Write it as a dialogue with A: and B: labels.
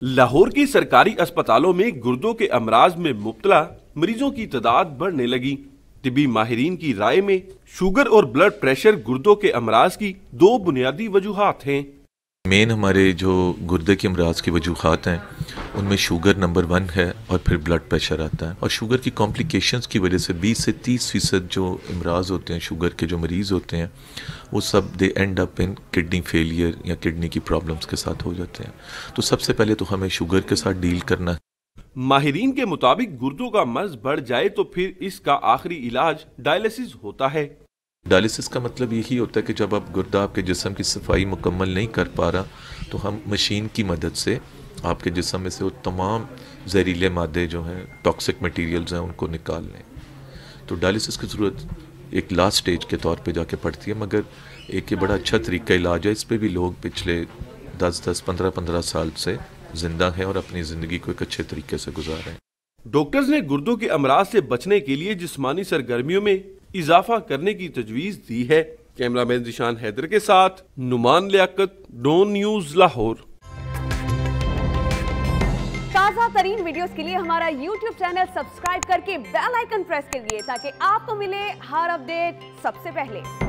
A: लाहौर के सरकारी अस्पतालों में गुर्दों के अमराज में मुब्तला मरीजों की तादाद बढ़ने लगी। तिबी माहिरीन की राय में शुगर और ब्लड प्रेशर गुर्दों के अमराज की दो बुनियादी वजूहात हैं।
B: मेन हमारे जो गुर्दे के अमराज की वजूहात हैं उनमें शुगर नंबर 1 है और फिर ब्लड प्रेशर आता है। और शुगर की कॉम्प्लिकेशंस की वजह से 20 से 30% जो अमराज होते हैं शुगर के, जो मरीज़ होते हैं, वो सब they end up in kidney failure या किडनी की प्रॉब्लम्स के साथ हो जाते हैं। तो सबसे पहले तो हमें शुगर के साथ डील करना है।
A: माहिरीन के मुताबिक गुर्दों का मर्ज बढ़ जाए तो फिर इसका आखिरी इलाज डायलिसिस होता है।
B: डायलिसिस का मतलब यही होता है कि जब आप गुर्दा आपके जिस्म की सफाई मुकम्मल नहीं कर पा रहा तो हम मशीन की मदद से आपके जिस्म में से वो तमाम जहरीले मादे जो हैं, टॉक्सिक मटेरियल्स हैं, उनको निकाल लें। तो डायलिसिस की ज़रूरत एक लास्ट स्टेज के तौर पे जाके पड़ती है, मगर एक ये बड़ा अच्छा तरीका इलाज है। इस पे भी लोग पिछले 10-10, 15-15 साल से ज़िंदा हैं और अपनी ज़िंदगी को एक अच्छे तरीके से गुजार रहे हैं।
A: डॉक्टर्स ने गुर्दों के अमराज से बचने के लिए जिस्मानी सरगर्मियों में इजाफा करने की तजवीज़ दी है। कैमरामैन जिशान हैदर के साथ नुमान लियाकत, डॉन न्यूज़ लाहौर।
C: ताज़ा तरीन वीडियोस के लिए हमारा YouTube चैनल सब्सक्राइब करके बेल आइकन प्रेस करिए ताकि आपको मिले हर अपडेट सबसे पहले।